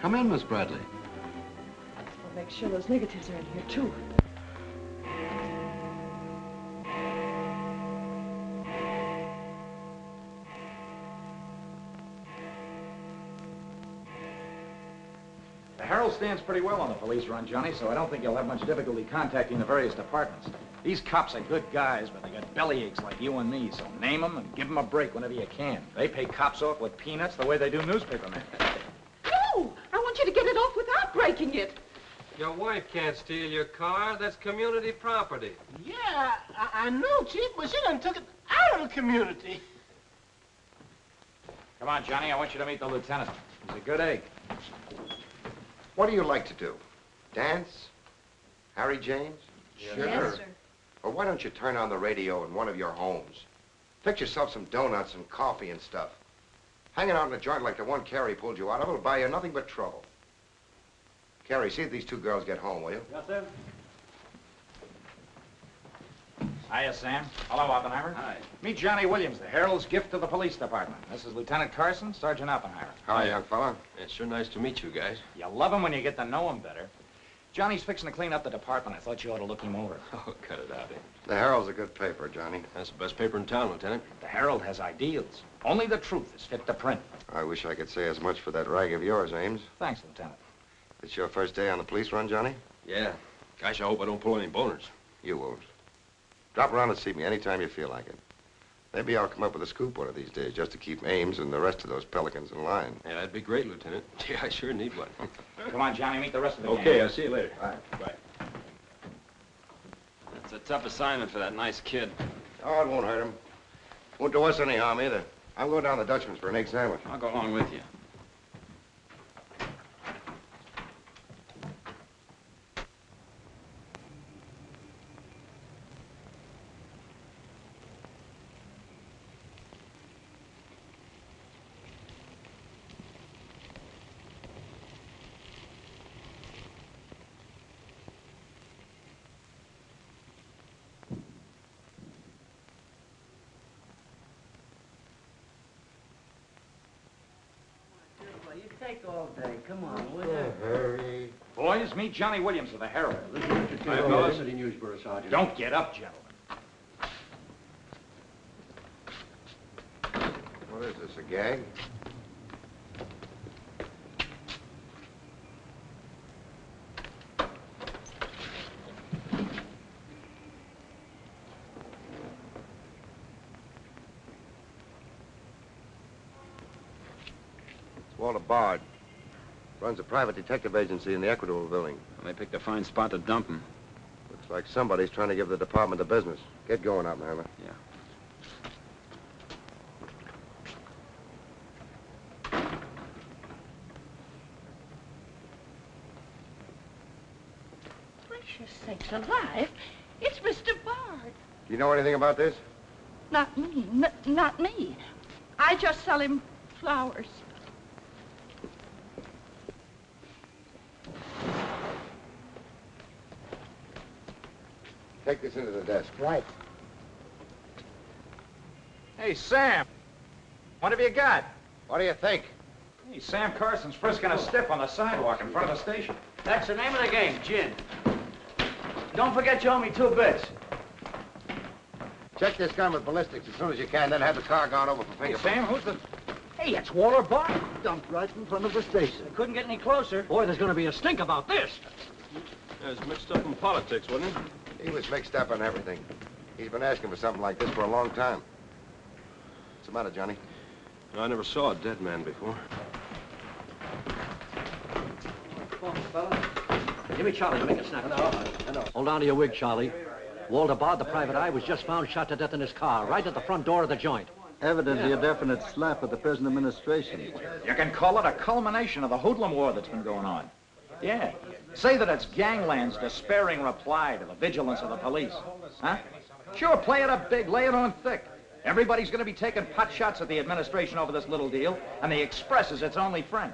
Come in, Miss Bradley. I'll make sure those negatives are in here, too. The Herald stands pretty well on the police run, Johnny, so I don't think you'll have much difficulty contacting the various departments. These cops are good guys, but they got bellyaches like you and me, so name them and give them a break whenever you can. They pay cops off with peanuts the way they do newspapermen. No! I want you to get it off without breaking it. Your wife can't steal your car. That's community property. Yeah, I know, Chief, but she done took it out of the community. Come on, Johnny, I want you to meet the lieutenant. He's a good egg. What do you like to do? Dance? Harry James? Sure. Yes, sir. Or why don't you turn on the radio in one of your homes? Fix yourself some donuts and coffee and stuff. Hanging out in a joint like the one Carrie pulled you out of will buy you nothing but trouble. Carrie, see if these two girls get home, will you? Yes, sir. Hiya, Sam. Hello, Oppenheimer. Hi. Meet Johnny Williams, the Herald's gift to the police department. This is Lieutenant Carson, Sergeant Oppenheimer. Hi, young fella. It's sure nice to meet you guys. You love him when you get to know him better. Johnny's fixing to clean up the department. I thought you ought to look him over. Oh, cut it out, eh? The Herald's a good paper, Johnny. That's the best paper in town, Lieutenant. The Herald has ideals. Only the truth is fit to print. I wish I could say as much for that rag of yours, Ames. Thanks, Lieutenant. It's your first day on the police run, Johnny? Yeah. Gosh, I hope I don't pull any boners. You won't. Drop around and see me anytime you feel like it. Maybe I'll come up with a scoop one of these days just to keep Ames and the rest of those pelicans in line. Yeah, that'd be great, Lieutenant. Gee, I sure need one. Come on, Johnny, meet the rest of the gang. Okay, I'll see you later. All right. Bye. It's a tough assignment for that nice kid. Oh, it won't hurt him. Won't do us any harm either. I'm going down to the Dutchman's for an egg sandwich. I'll go along with you. You take all day. Come on, will you? Hurry. Boys, meet Johnny Williams of the Herald. Hi, fellas. City News Bureau, Sergeant. Don't get up, gentlemen. What is this, a gag? Walter Bard. Runs a private detective agency in the Equitable building. They picked a fine spot to dump him. Looks like somebody's trying to give the department the business. Get going, Oppenheimer. Yeah. Gracious sakes alive. It's Mr. Bard. Do you know anything about this? Not me. Not me. I just sell him flowers. Take this into the desk. Right. Hey, Sam. What have you got? What do you think? Hey, Sam Carson's frisking a stiff on the sidewalk in front of the station. That's the name of the game, gin. Don't forget you owe me 2 bits. Check this gun with ballistics as soon as you can, then have the car gone over for Hey, fingerprints. Sam, who's the... Hey, it's Walter Bard. Dumped right in front of the station. I couldn't get any closer. Boy, there's gonna be a stink about this. Yeah, it's mixed up in politics, wasn't it? He was mixed up on everything. He's been asking for something like this for a long time. What's the matter, Johnny? I never saw a dead man before. Come on, fella. Give me Charlie to make a snap. No. Hold on to your wig, Charlie. Walter Bard, the private eye, was just found shot to death in his car, right at the front door of the joint. Evidently a definite slap at the present administration. You can call it a culmination of the hoodlum war that's been going on. Yeah. Say that it's gangland's despairing reply to the vigilance of the police. Huh? Sure, play it up big, lay it on thick. Everybody's going to be taking pot shots at the administration over this little deal, and the Express is its only friend.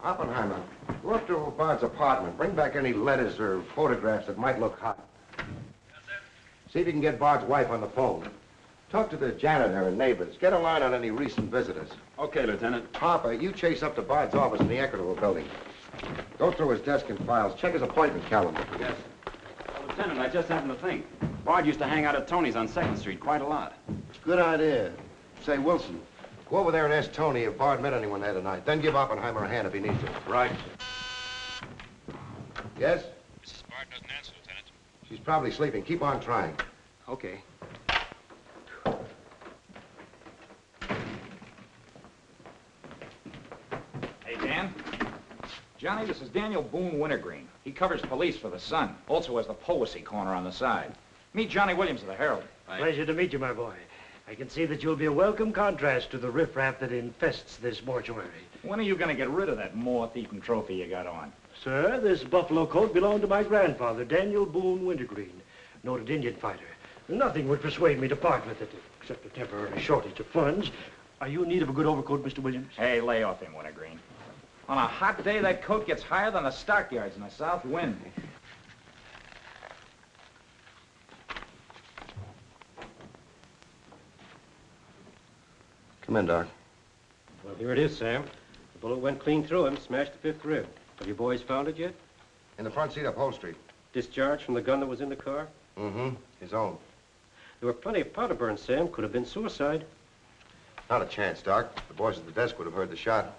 Oppenheimer, go up to Bard's apartment. Bring back any letters or photographs that might look hot. See if you can get Bard's wife on the phone. Talk to the janitor and neighbors. Get a line on any recent visitors. Okay, Lieutenant. Harper, you chase up to Bard's office in the Equitable building. Go through his desk and files. Check his appointment calendar. Yes. Well, Lieutenant, I just happened to think. Bard used to hang out at Tony's on 2nd Street quite a lot. Good idea. Say, Wilson, go over there and ask Tony if Bard met anyone there tonight. Then give Oppenheimer a hand if he needs it. Right. Yes? Mrs. Bard doesn't answer, Lieutenant. She's probably sleeping. Keep on trying. Okay. Hey, Dan. Johnny, this is Daniel Boone Wintergreen. He covers police for the Sun. Also has the Poesy Corner on the side. Meet Johnny Williams of the Herald. Pleasure to meet you, my boy. I can see that you'll be a welcome contrast to the riffraff that infests this mortuary. When are you going to get rid of that moth-eaten trophy you got on? Sir, this buffalo coat belonged to my grandfather, Daniel Boone Wintergreen, noted Indian fighter. Nothing would persuade me to part with it, except a temporary shortage of funds. Are you in need of a good overcoat, Mr. Williams? Hey, lay off him, Wintergreen. On a hot day, that coat gets higher than the stockyards in a south wind. Come in, Doc. Well, here it is, Sam. The bullet went clean through him, smashed the 5th rib. Have you boys found it yet? In the front seat upholstery. Discharged from the gun that was in the car? Mm-hmm. His own. There were plenty of powder burns, Sam. Could have been suicide. Not a chance, Doc. The boys at the desk would have heard the shot.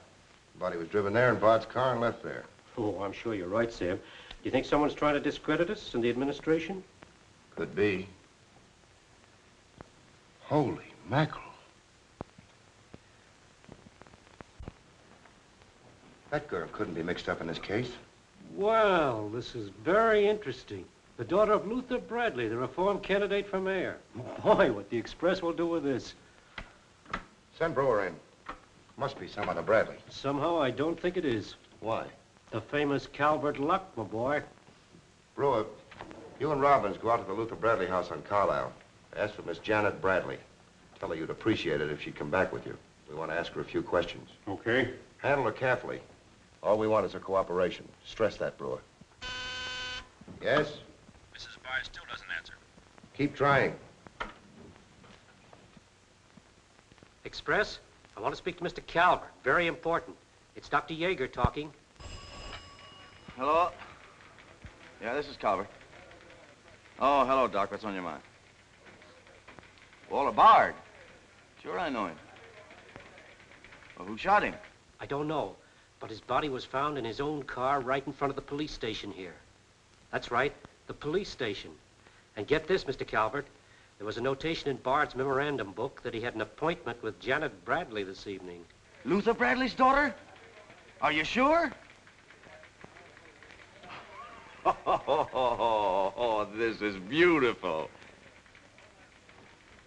The body was driven there in Bard's car and left there. Oh, I'm sure you're right, Sam. Do you think someone's trying to discredit us in the administration? Could be. Holy mackerel. That girl couldn't be mixed up in this case. Well, this is very interesting. The daughter of Luther Bradley, the reform candidate for mayor. Boy, what the Express will do with this. Send Brewer in. Must be some other Bradley. Somehow, I don't think it is. Why? The famous Calvert Luck, my boy. Brewer, you and Robbins go out to the Luther Bradley house on Carlisle. Ask for Miss Janet Bradley. Tell her you'd appreciate it if she'd come back with you. We want to ask her a few questions. Okay. Handle her carefully. All we want is her cooperation. Stress that, Brewer. Yes? Mrs. Bard still doesn't answer. Keep trying. Express, I want to speak to Mr. Calvert. Very important. It's Dr. Yeager talking. Hello? Yeah, this is Calvert. Oh, hello, Doc. What's on your mind? Walter Bard. Sure, I know him. Well, who shot him? I don't know, but his body was found in his own car right in front of the police station here. That's right, the police station. And get this, Mr. Calvert, there was a notation in Bard's memorandum book that he had an appointment with Janet Bradley this evening. Luther Bradley's daughter? Are you sure? Oh, this is beautiful.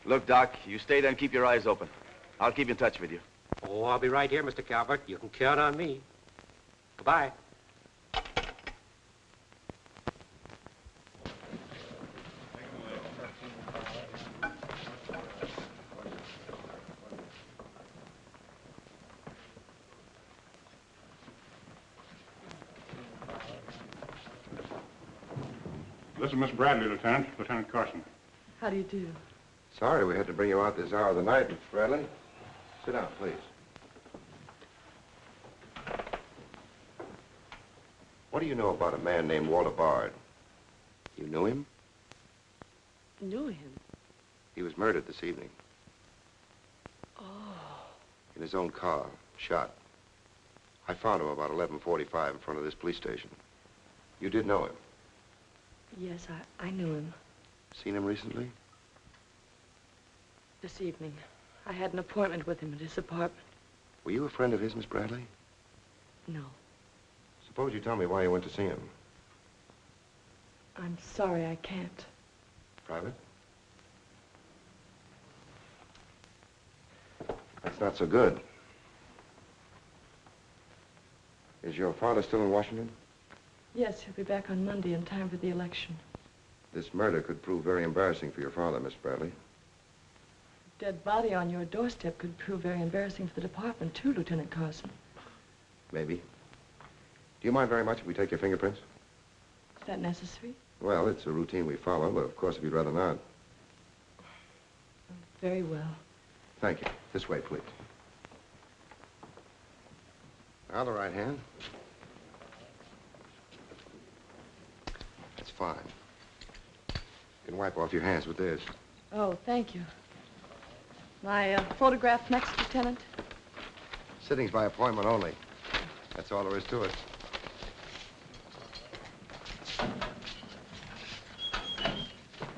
Look, Doc, you stay there and keep your eyes open. I'll keep in touch with you. Oh, I'll be right here, Mr. Calvert. You can count on me. Goodbye. This is Miss Bradley, Lieutenant. Lieutenant Carson. How do you do? Sorry we had to bring you out this hour of the night, Miss Bradley. Sit down, please. What do you know about a man named Walter Bard? You knew him? Knew him? He was murdered this evening. Oh. In his own car, shot. I found him about 11:45 in front of this police station. You did know him? Yes, I knew him. Seen him recently? This evening. I had an appointment with him at his apartment. Were you a friend of his, Miss Bradley? No. Suppose you tell me why you went to see him. I'm sorry, I can't. Private? That's not so good. Is your father still in Washington? Yes, he'll be back on Monday in time for the election. This murder could prove very embarrassing for your father, Miss Bradley. Dead body on your doorstep could prove very embarrassing for the department, too, Lieutenant Carson. Maybe. Do you mind very much if we take your fingerprints? Is that necessary? Well, it's a routine we follow, but of course, if you'd rather not. Very well. Thank you. This way, please. Now, the right hand. That's fine. You can wipe off your hands with this. Oh, thank you. My photograph next, Lieutenant? Sittings by appointment only. That's all there is to it.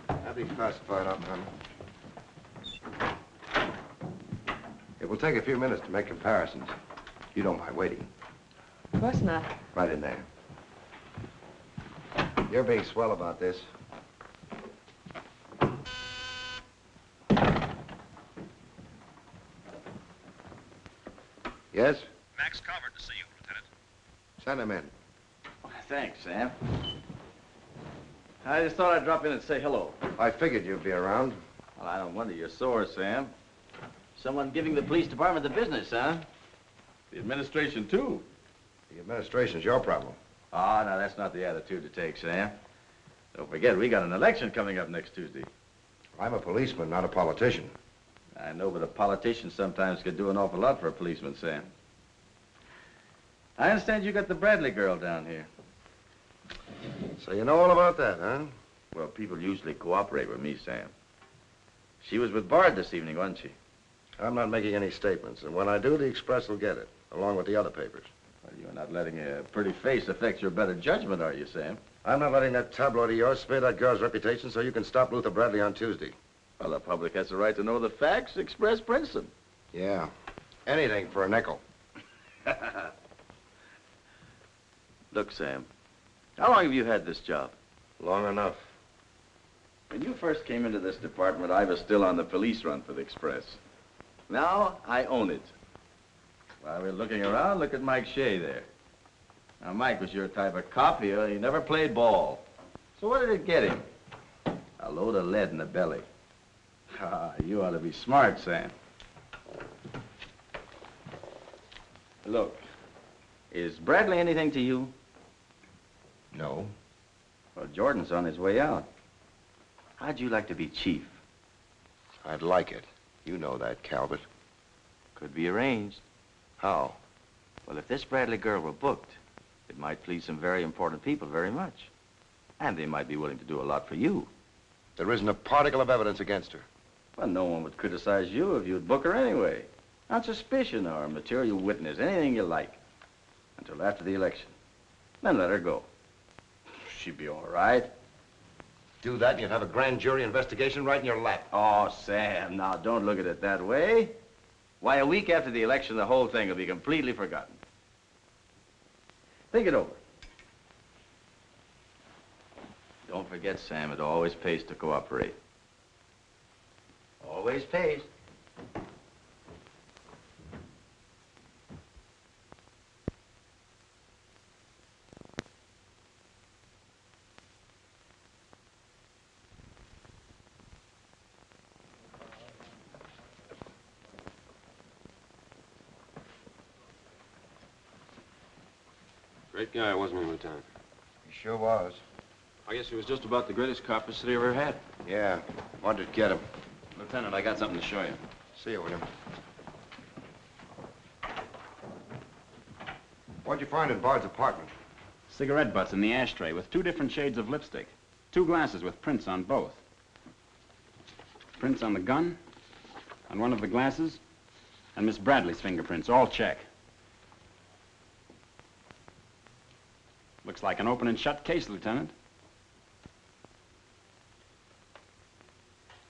That'll be classified up, Hammer. It will take a few minutes to make comparisons. You don't mind waiting. Of course not. Right in there. You're being swell about this. Yes? Max Calvert to see you, Lieutenant. Send him in. Thanks, Sam. I just thought I'd drop in and say hello. I figured you'd be around. Well, I don't wonder you're sore, Sam. Someone giving the police department the business, huh? The administration, too. The administration's your problem. Ah, now that's not the attitude to take, Sam. Don't forget, we got an election coming up next Tuesday. I'm a policeman, not a politician. I know, but a politician sometimes could do an awful lot for a policeman, Sam. I understand you got the Bradley girl down here. So you know all about that, huh? Well, people usually cooperate with me, Sam. She was with Bard this evening, wasn't she? I'm not making any statements, and when I do, the Express will get it, along with the other papers. Well, you're not letting a pretty face affect your better judgment, are you, Sam? I'm not letting that tabloid of yours smear that girl's reputation so you can stop Luther Bradley on Tuesday. Well, the public has the right to know the facts. Express prints them. Yeah. Anything for a nickel. Look, Sam, how long have you had this job? Long enough. When you first came into this department, I was still on the police run for the Express. Now, I own it. While we're looking around, look at Mike Shea there. Now, Mike was your type of cop here. He never played ball. So what did it get him? A load of lead in the belly. Ah, you ought to be smart, Sam. Look, is Bradley anything to you? No. Well, Jordan's on his way out. How'd you like to be chief? I'd like it. You know that, Calvert. Could be arranged. How? Well, if this Bradley girl were booked, it might please some very important people very much. And they might be willing to do a lot for you. There isn't a particle of evidence against her. Well, no one would criticize you if you'd book her anyway. On suspicion or material witness, anything you like. Until after the election. Then let her go. She'd be all right. Do that and you'd have a grand jury investigation right in your lap. Oh, Sam, now don't look at it that way. Why, a week after the election, the whole thing will be completely forgotten. Think it over. Don't forget, Sam, it always pays to cooperate. Always pays. Great guy, wasn't he, Lieutenant? He sure was. I guess he was just about the greatest cop the city ever had. Yeah. Wanted to get him. Lieutenant, I got something to show you. See you, William. What'd you find in Bard's apartment? Cigarette butts in the ashtray with 2 different shades of lipstick. 2 glasses with prints on both. Prints on the gun, on one of the glasses, and Miss Bradley's fingerprints, all check. Looks like an open and shut case, Lieutenant.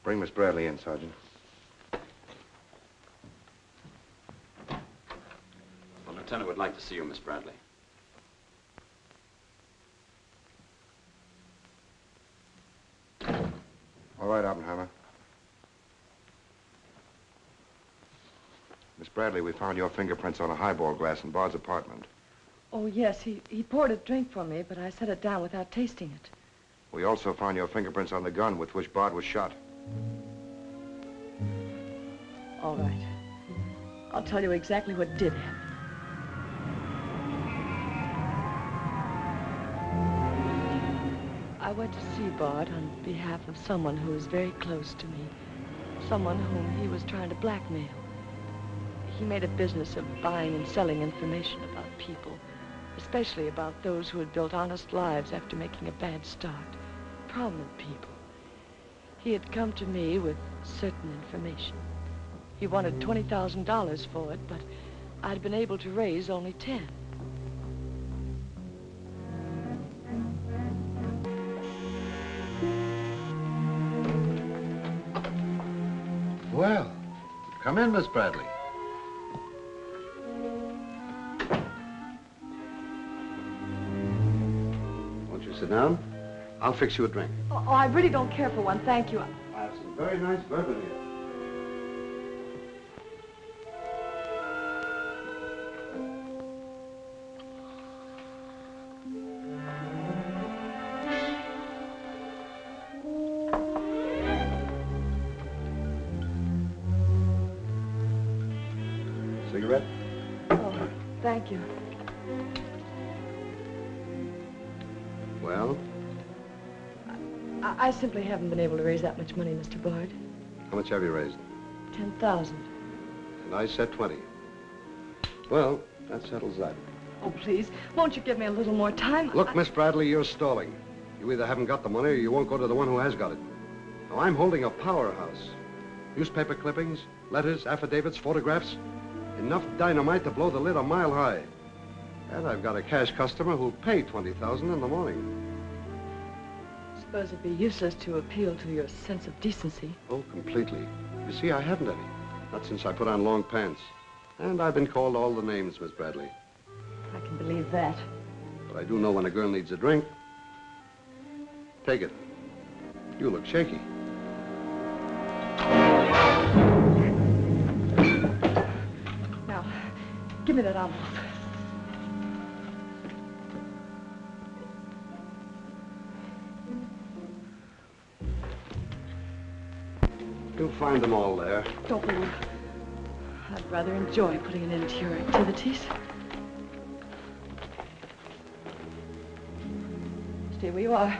Bring Miss Bradley in, Sergeant. The lieutenant would like to see you, Miss Bradley. All right, Oppenheimer. Miss Bradley, we found your fingerprints on a highball glass in Bard's apartment. Oh, yes, he poured a drink for me, but I set it down without tasting it. We also found your fingerprints on the gun with which Bard was shot. All right. I'll tell you exactly what did happen. I went to see Bard on behalf of someone who was very close to me. someone whom he was trying to blackmail. He made a business of buying and selling information about people, especially about those who had built honest lives after making a bad start. Prominent people. He had come to me with certain information. He wanted $20,000 for it, but I'd been able to raise only 10. Well, come in, Miss Bradley. Won't you sit down? I'll fix you a drink. Oh, I really don't care for one, thank you. I have some very nice bourbon here. Cigarette? Oh, thank you. Well, I simply haven't been able to raise that much money, Mr. Bard. how much have you raised? 10,000. And I said 20. Well, that settles that. Oh, please, won't you give me a little more time? Look, Miss Bradley, you're stalling. You either haven't got the money or you won't go to the one who has got it. Now, I'm holding a powerhouse. Newspaper clippings, letters, affidavits, photographs. Enough dynamite to blow the lid a mile high. And I've got a cash customer who'll pay $20,000 in the morning. I suppose it'd be useless to appeal to your sense of decency. Oh, completely. You see, I haven't any. Not since I put on long pants. And I've been called all the names, Miss Bradley. I can believe that. But I do know when a girl needs a drink. Take it. You look shaky. Now, give me that envelope. You'll find them all there. Don't move. I'd rather enjoy putting an end to your activities. Stay where you are.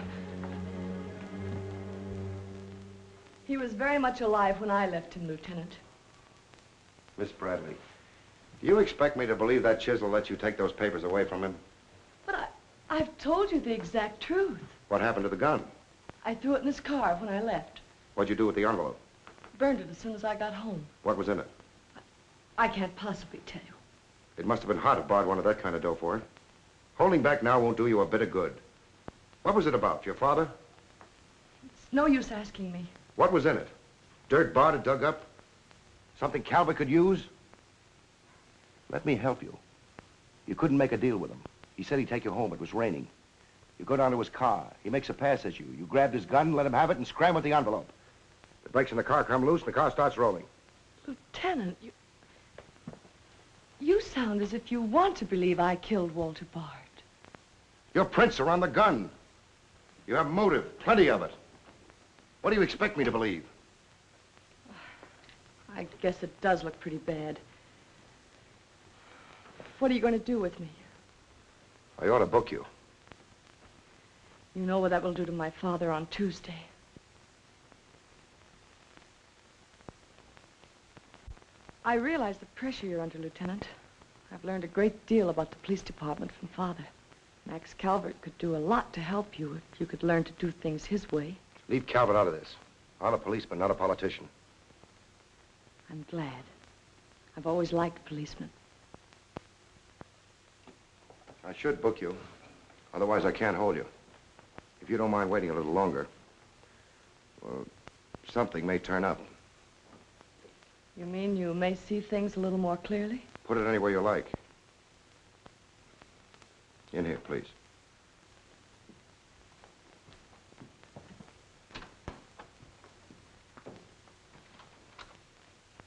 He was very much alive when I left him, Lieutenant. Miss Bradley, do you expect me to believe that Chisel let you take those papers away from him? But I've told you the exact truth. What happened to the gun? I threw it in his car when I left. What'd you do with the envelope? Burned it as soon as I got home. What was in it? I can't possibly tell you. It must have been hot if Bard wanted that kind of dough for it. Holding back now won't do you a bit of good. What was it about? Your father? It's no use asking me. What was in it? Dirt Bard had dug up? Something Calvert could use? Let me help you. You couldn't make a deal with him. He said he'd take you home. It was raining. You go down to his car. He makes a pass at you. You grabbed his gun, let him have it, and scram with the envelope. The brakes in the car come loose, and the car starts rolling. Lieutenant, you sound as if you want to believe I killed Walter Bard. Your prints are on the gun. You have motive, plenty of it. What do you expect me to believe? I guess it does look pretty bad. What are you going to do with me? I ought to book you. You know what that will do to my father on Tuesday. I realize the pressure you're under, Lieutenant. I've learned a great deal about the police department from Father. Max Calvert could do a lot to help you if you could learn to do things his way. Leave Calvert out of this. I'm a policeman, not a politician. I'm glad. I've always liked policemen. I should book you. Otherwise, I can't hold you. If you don't mind waiting a little longer, well, something may turn up. You mean you may see things a little more clearly? Put it anywhere you like. In here, please.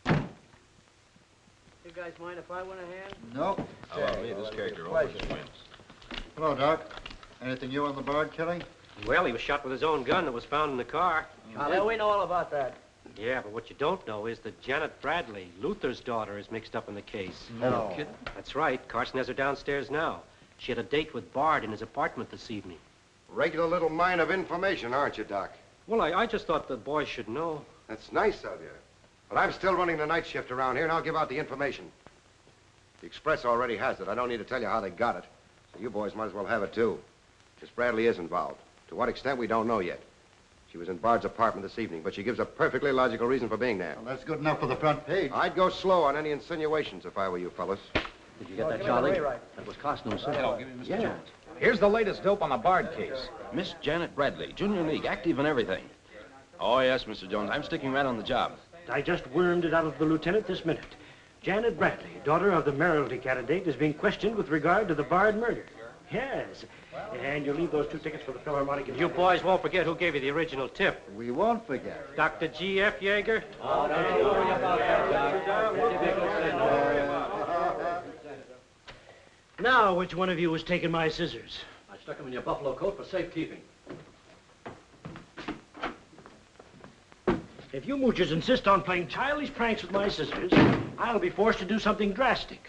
You guys mind if I went ahead? No. I'll leave this character over his wins. Hello, Doc. Anything new on the Bard killing? Well, he was shot with his own gun that was found in the car. Yeah, we know all about that. Yeah, but what you don't know is that Janet Bradley, Luther's daughter, is mixed up in the case. No. Kidding? That's right. Carson has her downstairs now. She had a date with Bard in his apartment this evening. Regular little mine of information, aren't you, Doc? Well, I just thought the boys should know. That's nice of you. But I'm still running the night shift around here, and I'll give out the information. The Express already has it. I don't need to tell you how they got it. So you boys might as well have it, too. Miss Bradley is involved. To what extent, we don't know yet. She was in Bard's apartment this evening, but she gives a perfectly logical reason for being there. Well, that's good enough for the front page. I'd go slow on any insinuations if I were you fellas. Did you get that, Charlie? That was Carson himself. Hello, give me Mr. Jones. Here's the latest dope on the Bard case. Miss Janet Bradley, Junior League, active and everything. Oh, yes, Mr. Jones. I'm sticking right on the job. I just wormed it out of the lieutenant this minute. Janet Bradley, daughter of the mayoralty candidate, is being questioned with regard to the Bard murder. Yes. And you'll leave those 2 tickets for the Philharmonic. You boys won't forget who gave you the original tip. We won't forget. Dr. G.F. Yeager? Oh, don't you worry about that, Doc. Now, which one of you was taking my scissors? I stuck them in your buffalo coat for safekeeping. If you moochers insist on playing childish pranks with my scissors, I'll be forced to do something drastic.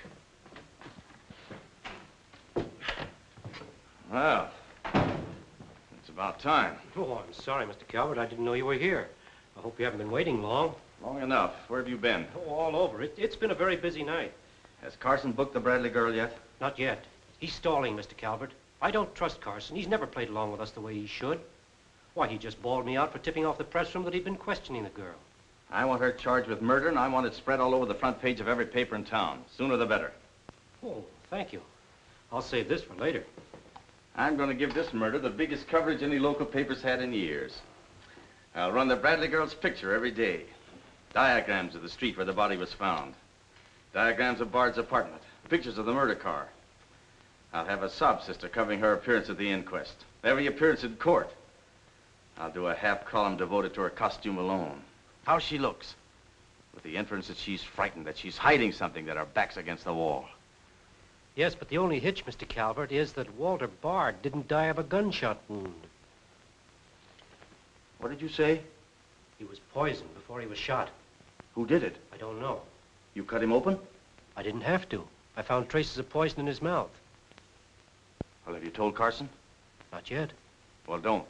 Well, it's about time. Oh, I'm sorry, Mr. Calvert. I didn't know you were here. I hope you haven't been waiting long. Long enough. Where have you been? Oh, all over. It's been a very busy night. Has Carson booked the Bradley girl yet? Not yet. He's stalling, Mr. Calvert. I don't trust Carson. He's never played along with us the way he should. Why, he just bawled me out for tipping off the press room that he'd been questioning the girl. I want her charged with murder, and I want it spread all over the front page of every paper in town. Sooner the better. Oh, thank you. I'll save this for later. I'm going to give this murder the biggest coverage any local paper's had in years. I'll run the Bradley girl's picture every day. Diagrams of the street where the body was found. Diagrams of Bard's apartment. Pictures of the murder car. I'll have a sob sister covering her appearance at the inquest. Every appearance in court. I'll do a half column devoted to her costume alone. How she looks. With the inference that she's frightened, that she's hiding something, that her back's against the wall. Yes, but the only hitch, Mr. Calvert, is that Walter Bard didn't die of a gunshot wound. What did you say? He was poisoned before he was shot. Who did it? I don't know. You cut him open? I didn't have to. I found traces of poison in his mouth. Well, have you told Carson? Not yet. Well, don't.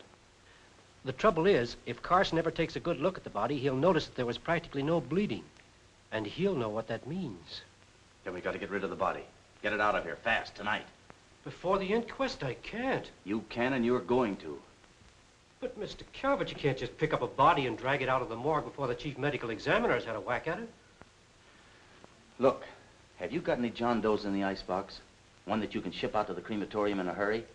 The trouble is, if Carson ever takes a good look at the body, he'll notice that there was practically no bleeding. And he'll know what that means. Then we got to get rid of the body. Get it out of here, fast, tonight. Before the inquest, I can't. You can, and you're going to. But, Mr. Calvert, you can't just pick up a body and drag it out of the morgue before the chief medical examiner's had a whack at it. Look, have you got any John Does in the icebox? One that you can ship out to the crematorium in a hurry?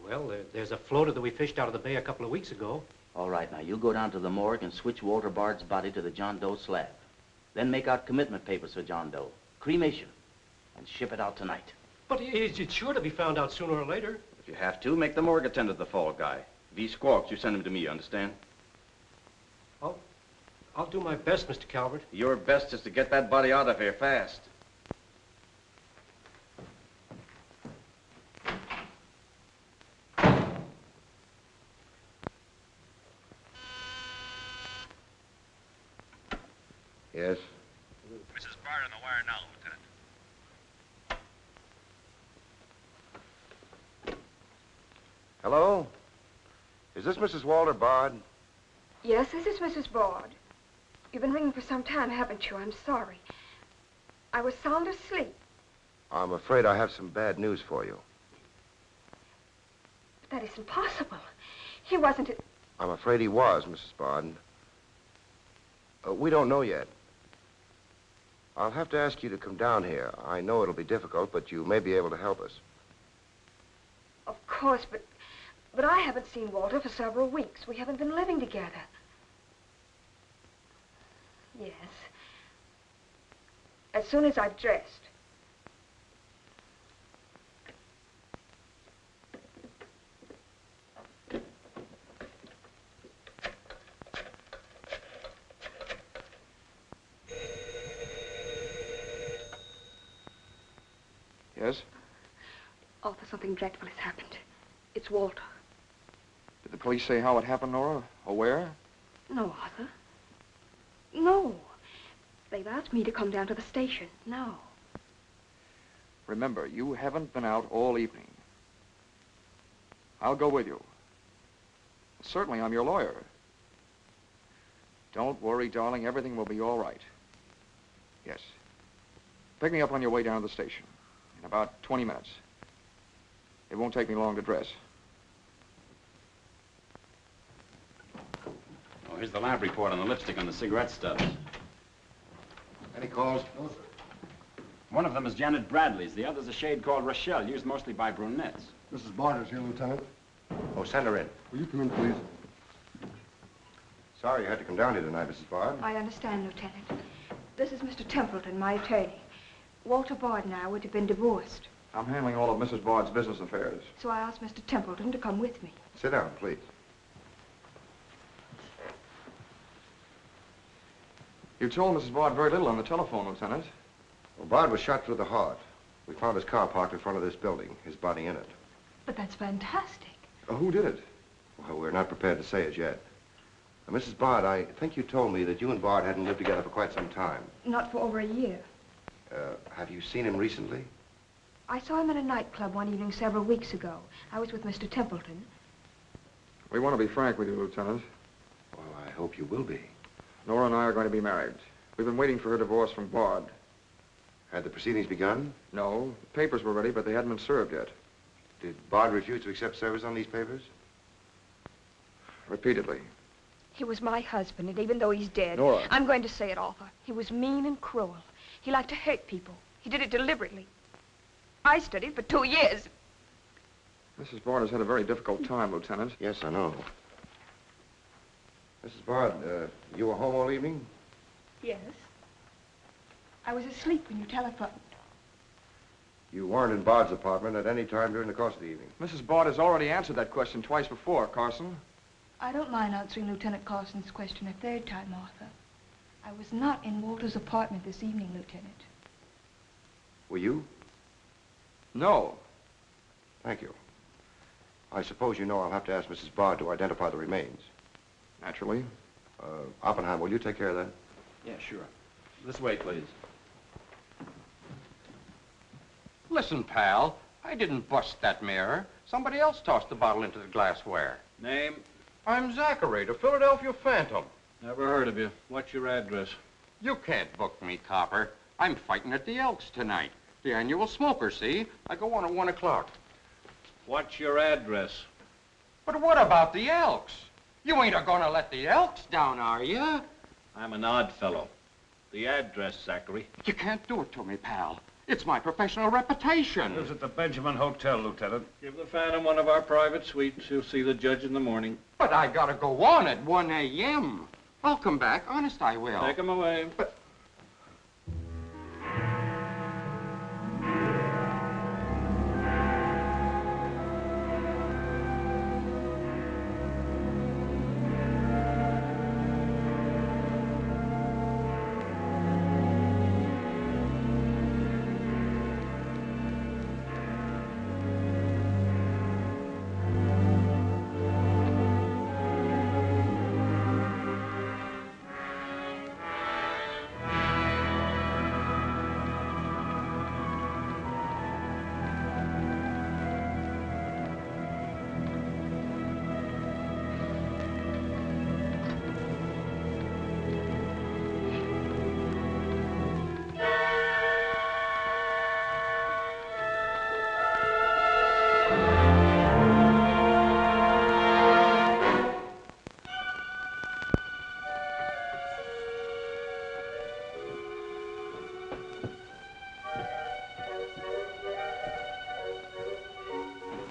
Well, there's a floater that we fished out of the bay a couple of weeks ago. All right, now you go down to the morgue and switch Walter Bard's body to the John Doe slab. Then make out commitment papers for John Doe. Cremation. And ship it out tonight. But it's sure to be found out sooner or later. If you have to, make the morgue attend to the fall guy. If he squawks, you send him to me, you understand? I'll do my best, Mr. Calvert. Your best is to get that body out of here fast. Yes? Mrs. Bard on the wire now, Lieutenant. Hello? Is this Mrs. Walter Bard? Yes, this is Mrs. Bard. You've been ringing for some time, haven't you? I'm sorry. I was sound asleep. I'm afraid I have some bad news for you. But that isn't possible. He wasn't... I'm afraid he was, Mrs. Bard. We don't know yet. I'll have to ask you to come down here. I know it'll be difficult, but you may be able to help us. Of course, but I haven't seen Walter for several weeks. We haven't been living together. Yes. As soon as I've dressed. Yes? Arthur, something dreadful has happened. It's Walter. Did the police say how it happened, Nora? Or where? No, Arthur. No. They've asked me to come down to the station. No. Remember, you haven't been out all evening. I'll go with you. Certainly, I'm your lawyer. Don't worry, darling. Everything will be all right. Yes. Pick me up on your way down to the station. In about 20 minutes. It won't take me long to dress. Oh, here's the lab report on the lipstick and the cigarette stubs. Any calls? No, sir. One of them is Janet Bradley's. The other's a shade called Rochelle, used mostly by brunettes. Mrs. Barter's here, Lieutenant. Oh, send her in. Will you come in, please? Sorry you had to come down here tonight, Mrs. Bard. I understand, Lieutenant. This is Mr. Templeton, my attorney. Walter Bard and I would have been divorced, I'm handling all of Mrs. Bard's business affairs. so I asked Mr. Templeton to come with me. Sit down, please. You told Mrs. Bard very little on the telephone, Lieutenant. Well, Bard was shot through the heart. We found his car parked in front of this building, his body in it. But that's fantastic. Who did it? Well, we're not prepared to say it yet. Now, Mrs. Bard, I think you told me that you and Bard hadn't lived together for quite some time. Not for over a year. Have you seen him recently? I saw him in a nightclub one evening several weeks ago. I was with Mr. Templeton. We want to be frank with you, Lieutenant. Well, I hope you will be. Nora and I are going to be married. We've been waiting for her divorce from Bard. Had the proceedings begun? No. The papers were ready, but they hadn't been served yet. Did Bard refuse to accept service on these papers? Repeatedly. He was my husband, and even though he's dead, Nora. I'm going to say it, Arthur. He was mean and cruel. He liked to hurt people. He did it deliberately. I studied for 2 years. Mrs. Bard has had a very difficult time, Lieutenant. Yes, I know. Mrs. Bard, you were home all evening? Yes. I was asleep when you telephoned. You weren't in Bard's apartment at any time during the course of the evening? Mrs. Bard has already answered that question twice before, Carson. I don't mind answering Lieutenant Carson's question a third time, Arthur. I was not in Walter's apartment this evening, Lieutenant. Were you? No. Thank you. I suppose you know I'll have to ask Mrs. Bard to identify the remains. Naturally. Oppenheim, will you take care of that? Yeah, sure. This way, please. Listen, pal, I didn't bust that mirror. Somebody else tossed the bottle into the glassware. Name? I'm Zachary, the Philadelphia Phantom. Never heard of you. What's your address? You can't book me, copper. I'm fighting at the Elks tonight. The annual smoker, see? I go on at 1 o'clock. What's your address? But what about the Elks? You ain't a-gonna let the Elks down, are you? I'm an odd fellow. The address, Zachary. You can't do it to me, pal. It's my professional reputation. Lives at the Benjamin Hotel, Lieutenant. Give the Phantom one of our private suites. He'll see the judge in the morning. But I gotta go on at 1 a.m. I'll come back. Honest, I will. Take him away. But...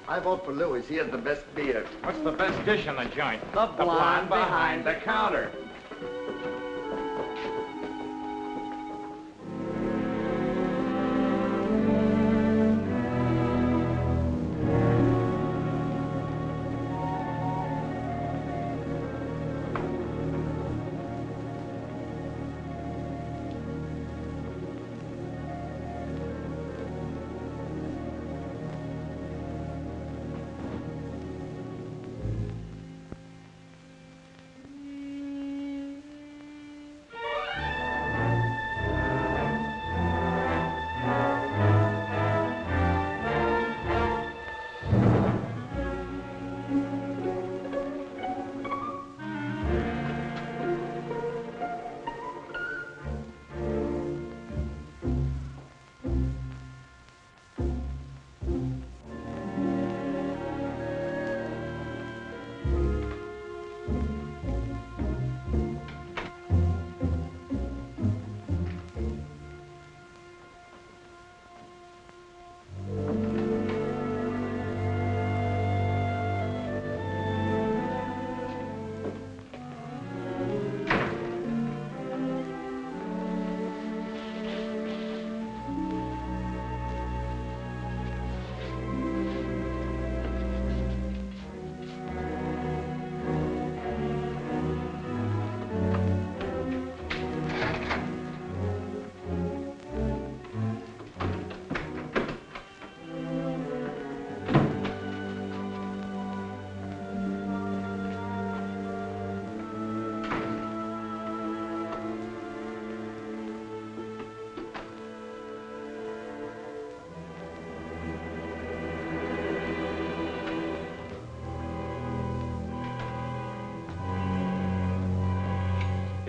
I vote for Louis. He has the best beer. What's the best dish in the joint? The blonde behind the counter.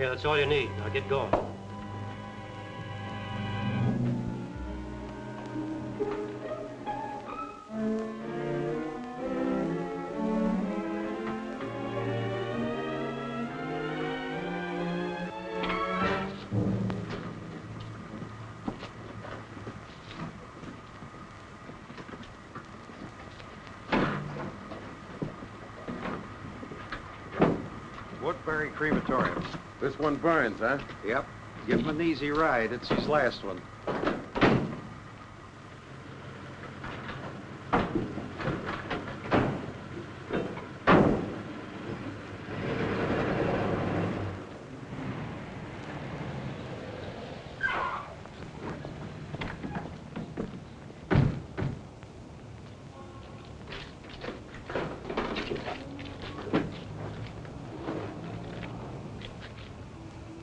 Okay, that's all you need. Now get going. Woodbury Crematorium. This one burns, huh? Yep. Give him an easy ride. It's his last one.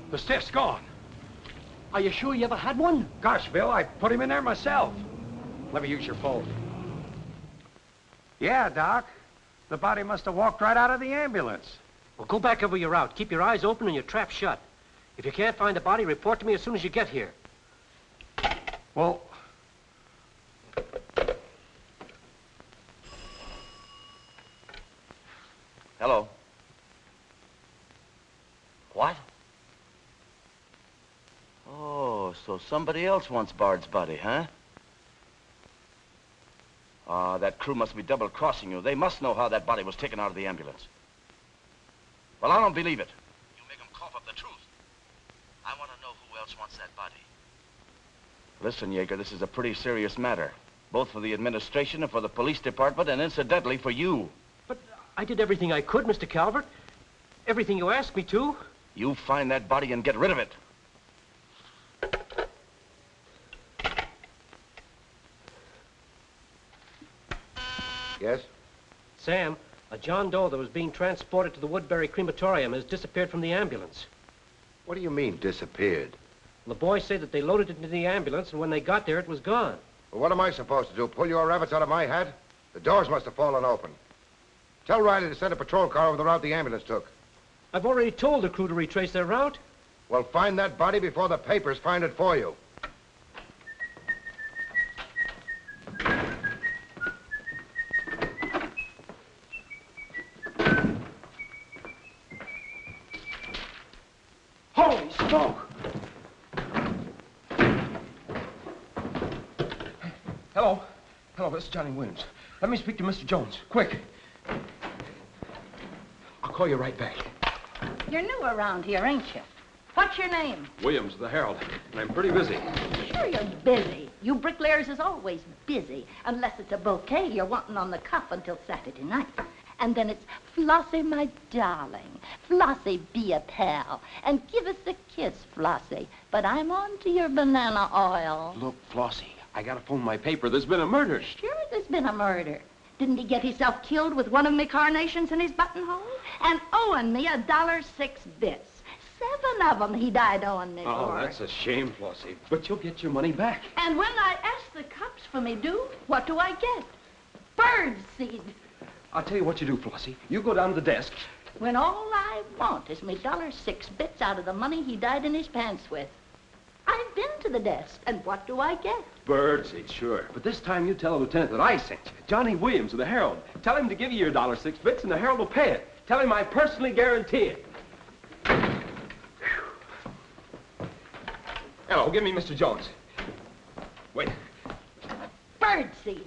The stiff's gone. Are you sure you ever had one? Gosh, Bill, I put him in there myself. Let me use your phone. Yeah, Doc. The body must have walked right out of the ambulance. Well, go back over your route. Keep your eyes open and your trap shut. If you can't find the body, report to me as soon as you get here. Well... Hello. What? Oh, so somebody else wants Bard's body, huh? Ah, that crew must be double-crossing you. They must know how that body was taken out of the ambulance. Well, I don't believe it. You make them cough up the truth. I want to know who else wants that body. Listen, Yeager, this is a pretty serious matter. Both for the administration and for the police department, and incidentally for you. But I did everything I could, Mr. Calvert. Everything you asked me to. You find that body and get rid of it. Yes? Sam, a John Doe that was being transported to the Woodbury Crematorium has disappeared from the ambulance. What do you mean, disappeared? The boys say that they loaded it into the ambulance, and when they got there, it was gone. Well, what am I supposed to do? Pull your rabbits out of my hat? The doors must have fallen open. Tell Riley to send a patrol car over the route the ambulance took. I've already told the crew to retrace their route. Well, find that body before the papers find it for you. Holy smoke! Hello. Hello, this is Johnny Williams. Let me speak to Mr. Jones. Quick. I'll call you right back. You're new around here, ain't you? What's your name? Williams, the Herald. And I'm pretty busy. Sure you're busy. You bricklayers is always busy, unless it's a bouquet you're wanting on the cuff until Saturday night. And then it's, Flossie, my darling. Flossie, be a pal. And give us a kiss, Flossie. But I'm on to your banana oil. Look, Flossie, I gotta phone my paper. There's been a murder. Sure there's been a murder. Didn't he get himself killed with one of me carnations in his buttonhole? And owing me $1.06 bits. 7 of them he died owing me Oh, for. that's a shame, Flossie. But you'll get your money back. And when I ask the cops for me due, what do I get? Bird seed. I'll tell you what you do, Flossie. You go down to the desk. When all I want is me $1.06 bits out of the money he died in his pants with. I've been to the desk, and what do I get? Birdseed, sure. But this time you tell the lieutenant that I sent you. Johnny Williams of the Herald. Tell him to give you your $1.06 bits, and the Herald will pay it. Tell him I personally guarantee it. Hello, give me Mr. Jones. Wait. Birdseed.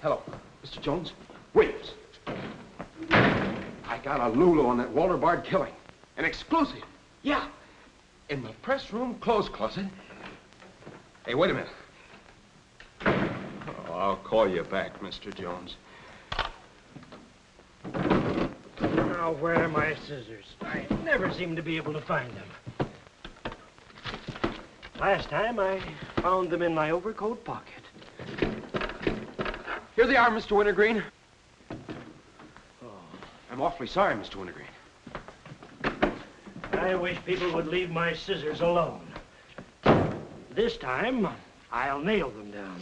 Hello, Mr. Jones. Williams. I got a Lulu on that Walter Bard killing. An exclusive. Yeah. In the press room clothes closet. Hey, wait a minute. Oh, I'll call you back, Mr. Jones. Now, where are my scissors? I never seem to be able to find them. Last time, I found them in my overcoat pocket. Here they are, Mr. Wintergreen. Oh, I'm awfully sorry, Mr. Wintergreen. I wish people would leave my scissors alone. This time, I'll nail them down.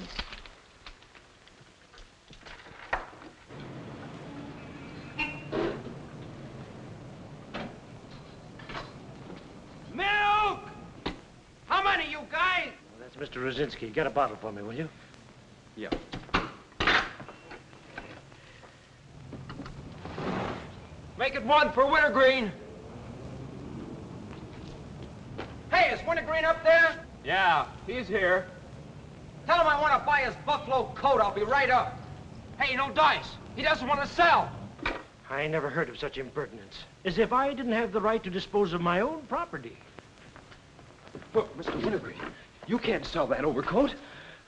Mr. Rosinski, get a bottle for me, will you? Yeah. Make it one for Wintergreen. Hey, is Wintergreen up there? Yeah, he's here. Tell him I want to buy his buffalo coat. I'll be right up. Hey, no dice. He doesn't want to sell. I never heard of such impertinence. As if I didn't have the right to dispose of my own property. Look, Mr. Wintergreen, you can't sell that overcoat.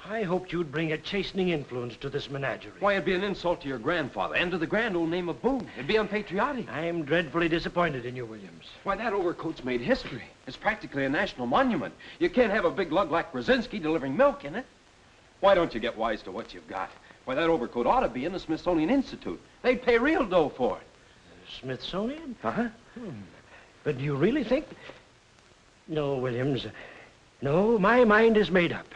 I hoped you'd bring a chastening influence to this menagerie. Why, it'd be an insult to your grandfather and to the grand old name of Boone. It'd be unpatriotic. I'm dreadfully disappointed in you, Williams. Why, that overcoat's made history. It's practically a national monument. You can't have a big lug like Brzezinski delivering milk in it. Why don't you get wise to what you've got? Why, that overcoat ought to be in the Smithsonian Institute. They'd pay real dough for it. Smithsonian? Uh-huh. But do you really think... No, Williams. No, my mind is made up.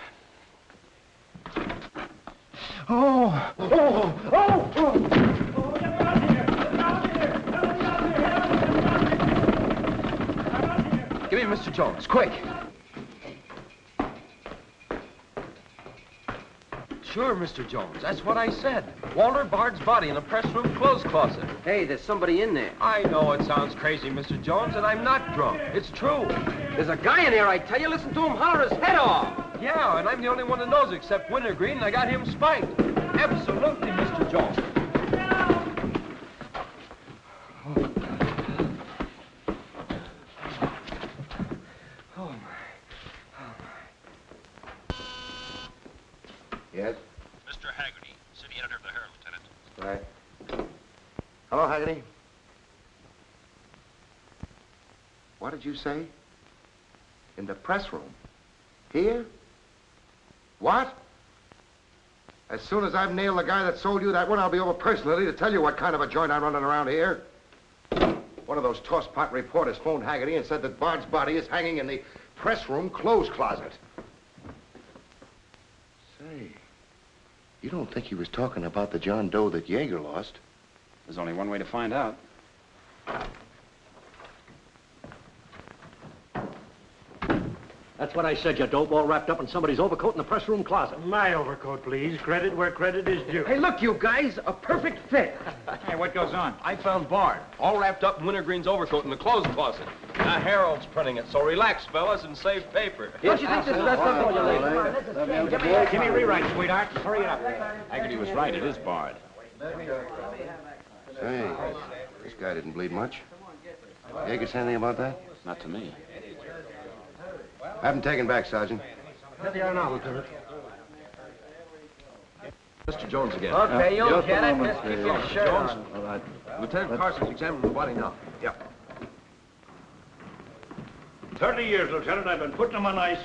Oh! Oh! Oh! Oh! Give me Mr. Jones, quick. Sure, Mr. Jones. That's what I said. Walter Bard's body in a press room clothes closet. Hey, there's somebody in there. I know it sounds crazy, Mr. Jones, and I'm not drunk. It's true. There's a guy in here, I tell you. Listen to him holler his head off. Yeah, and I'm the only one that knows except Wintergreen, and I got him spiked. Absolutely, Mr. Jones. Oh, my. Yes? Mr. Haggerty, city editor of the Herald, Lieutenant. Right. Hello, Haggerty. What did you say? In the press room? Here? What? As soon as I've nailed the guy that sold you that one, I'll be over personally to tell you what kind of a joint I'm running around here. One of those tosspot reporters phoned Haggerty and said that Bard's body is hanging in the press room clothes closet. Say, you don't think he was talking about the John Doe that Yeager lost? There's only one way to find out. That's what I said, you dope, all wrapped up in somebody's overcoat in the press room closet. My overcoat, please. Credit where credit is due. Hey, look, you guys, a perfect fit. Hey, what goes on? I found Bard, all wrapped up in Wintergreen's overcoat in the clothes closet. The Herald's printing it, so relax, fellas, and save paper. Don't you think this is best up for you, ladies? Give me a rewrite, sweetheart. Hurry it up. Haggerty was right. It is Bard. Say, this guy didn't bleed much. Yeager say anything about that? Not to me. Have him taken back, Sergeant. Here they are now, Lieutenant. Mr. Jones again. Okay, you'll get it. Just keep your shirt Jones. on. All right. Lieutenant Carson's examining the body now. Yeah. 30 years, Lieutenant, I've been putting him on ice.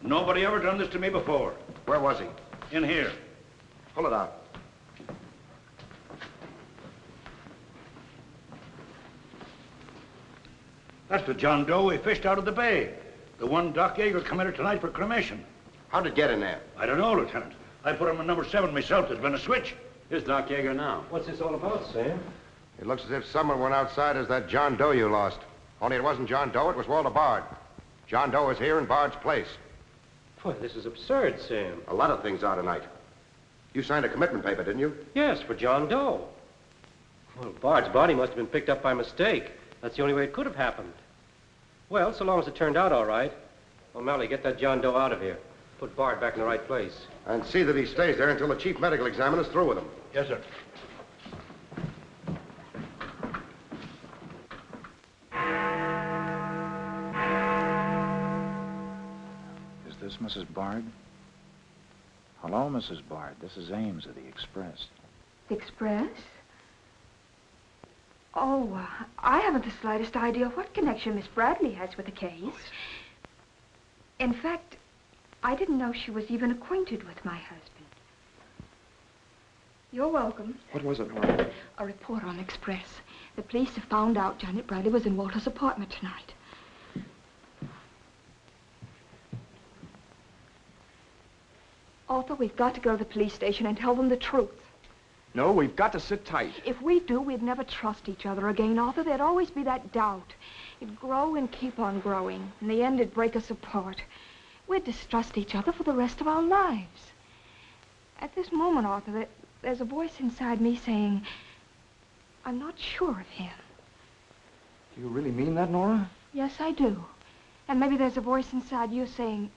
Nobody ever done this to me before. Where was he? In here. Pull it out. That's the John Doe we fished out of the bay. The one Doc Yeager committed tonight for cremation. How'd it get in there? I don't know, Lieutenant. I put him in number 7 myself. There's been a switch. Here's Doc Yeager now. What's this all about, Sam? It looks as if someone went outside as that John Doe you lost. Only it wasn't John Doe, it was Walter Bard. John Doe is here in Bard's place. Boy, this is absurd, Sam. A lot of things are tonight. You signed a commitment paper, didn't you? Yes, for John Doe. Well, Bard's body must have been picked up by mistake. That's the only way it could have happened. Well, so long as it turned out all right. O'Malley, get that John Doe out of here. Put Bard back in the right place. And see that he stays there until the chief medical examiner's through with him. Yes, sir. Is this Mrs. Bard? Hello, Mrs. Bard. This is Ames of the Express. The Express? Oh, I haven't the slightest idea what connection Miss Bradley has with the case. In fact, I didn't know she was even acquainted with my husband. You're welcome. What was it, Martha? A report on Express. The police have found out Janet Bradley was in Walter's apartment tonight. Arthur, we've got to go to the police station and tell them the truth. No, we've got to sit tight. If we do, we'd never trust each other again, Arthur. There'd always be that doubt. It'd grow and keep on growing. In the end, it'd break us apart. we'd distrust each other for the rest of our lives. At this moment, Arthur, there's a voice inside me saying, I'm not sure of him. Do you really mean that, Nora? Yes, I do. And maybe there's a voice inside you saying,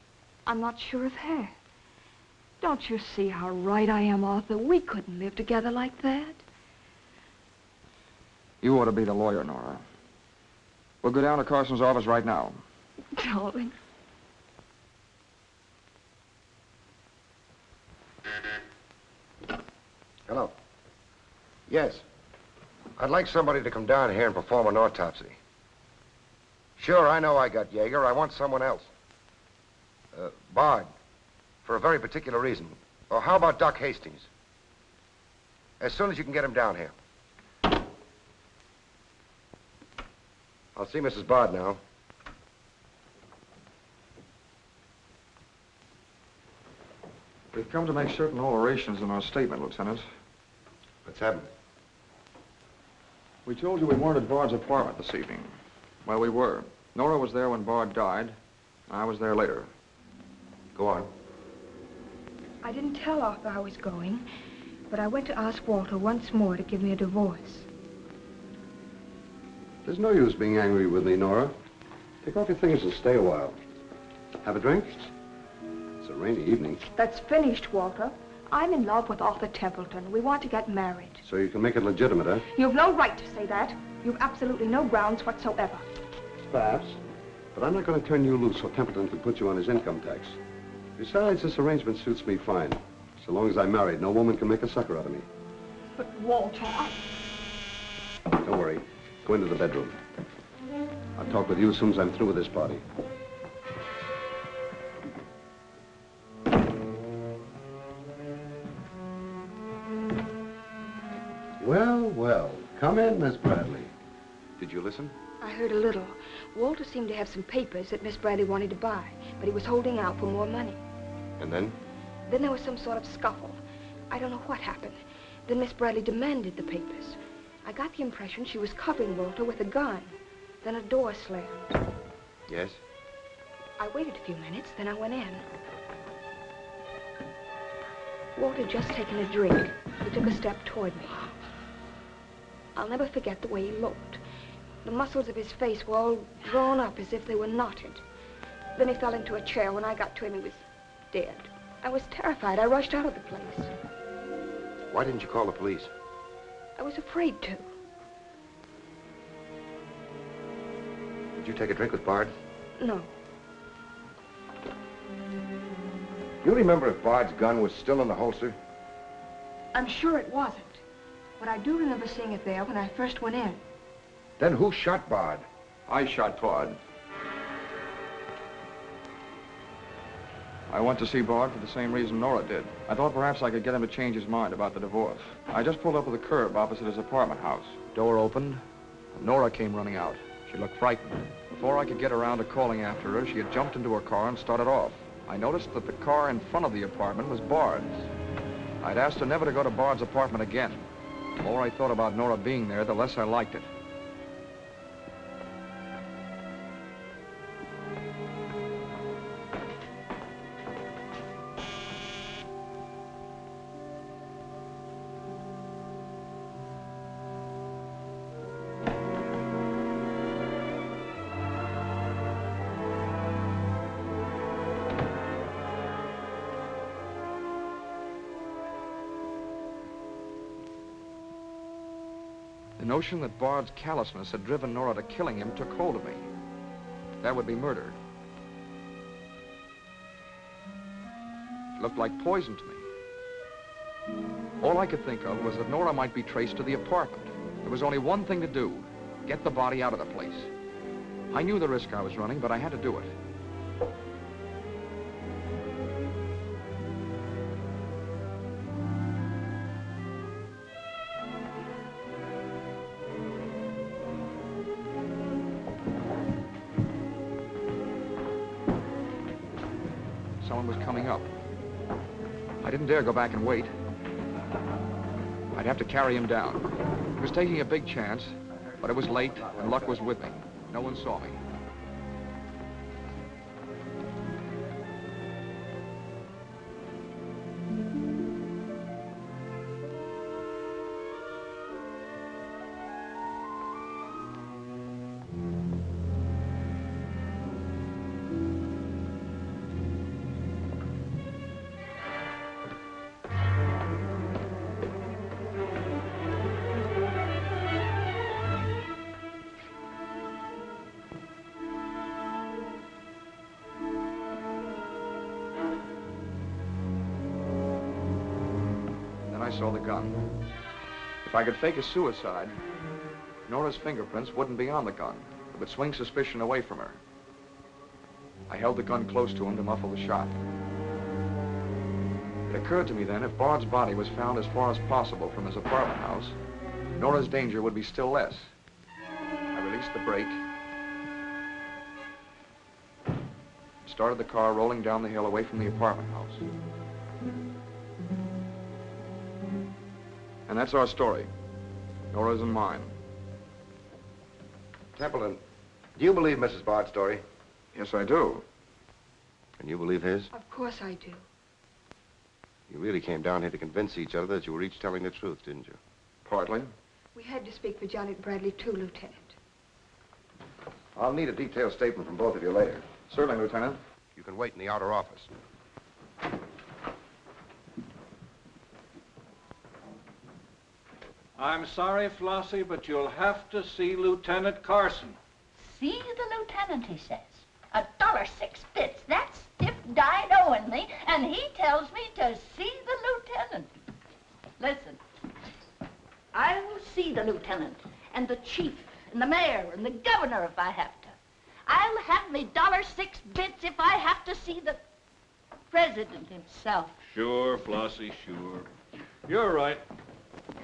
I'm not sure of her. Don't you see how right I am, Arthur? We couldn't live together like that. You ought to be the lawyer, Nora. We'll go down to Carson's office right now. Darling. Hello. Yes. I'd like somebody to come down here and perform an autopsy. Sure, I know I got Yeager. I want someone else. Bard. For a very particular reason. Or how about Doc Hastings? As soon as you can get him down here. I'll see Mrs. Bard now. We've come to make certain alterations in our statement, Lieutenant. What's happened? We told you we weren't at Bard's apartment this evening. Well, we were. Nora was there when Bard died. I was there later. Go on. I didn't tell Arthur I was going, but I went to ask Walter once more to give me a divorce. There's no use being angry with me, Nora. Take off your things and stay a while. Have a drink? It's a rainy evening. That's finished, Walter. I'm in love with Arthur Templeton. We want to get married. So you can make it legitimate, huh? You've no right to say that. You've absolutely no grounds whatsoever. Perhaps. But I'm not going to turn you loose so Templeton can put you on his income tax. Besides, this arrangement suits me fine. So long as I'm married, no woman can make a sucker out of me. But, Walter, Don't worry. Go into the bedroom. I'll talk with you as soon as I'm through with this party. Well, well. Come in, Miss Bradley. Did you listen? I heard a little. Walter seemed to have some papers that Miss Bradley wanted to buy, but he was holding out for more money. And then? Then there was some sort of scuffle. I don't know what happened. Then Miss Bradley demanded the papers. I got the impression she was covering Walter with a gun. Then a door slammed. Yes? I waited a few minutes, then I went in. Walter had just taken a drink. He took a step toward me. I'll never forget the way he looked. The muscles of his face were all drawn up as if they were knotted. Then he fell into a chair. When I got to him, he was dead. I was terrified. I rushed out of the place. Why didn't you call the police? I was afraid to. Did you take a drink with Bard? No. You remember if Bard's gun was still in the holster? I'm sure it wasn't. But I do remember seeing it there when I first went in. Then who shot Bard? I shot Bard. I went to see Bard for the same reason Nora did. I thought perhaps I could get him to change his mind about the divorce. I just pulled up at the curb opposite his apartment house. Door opened, and Nora came running out. She looked frightened. Before I could get around to calling after her, she had jumped into her car and started off. I noticed that the car in front of the apartment was Bard's. I'd asked her never to go to Bard's apartment again. The more I thought about Nora being there, the less I liked it. The notion that Bard's callousness had driven Nora to killing him took hold of me. That would be murder. It looked like poison to me. All I could think of was that Nora might be traced to the apartment. There was only one thing to do: get the body out of the place. I knew the risk I was running, but I had to do it. Someone was coming up. I didn't dare go back and wait. I'd have to carry him down. He was taking a big chance, but it was late, and luck was with me. No one saw me. saw the gun. If I could fake a suicide, Nora's fingerprints wouldn't be on the gun. It would swing suspicion away from her. I held the gun close to him to muffle the shot. It occurred to me then, if Bard's body was found as far as possible from his apartment house, Nora's danger would be still less. I released the brake, started the car rolling down the hill away from the apartment house. And that's our story. Nora's and mine. Templeton, do you believe Mrs. Bard's story? Yes, I do. And you believe his? Of course I do. You really came down here to convince each other that you were each telling the truth, didn't you? Partly. We had to speak for Janet Bradley, too, Lieutenant. I'll need a detailed statement from both of you later. Certainly, Lieutenant. You can wait in the outer office. I'm sorry, Flossie, but you'll have to see Lieutenant Carson. See the lieutenant, he says. $1.06. That's stiff died owing me, and he tells me to see the lieutenant. Listen, I will see the lieutenant, and the chief, and the mayor, and the governor if I have to. I'll have me $1.06 if I have to see the president himself. Sure, Flossie, sure. You're right.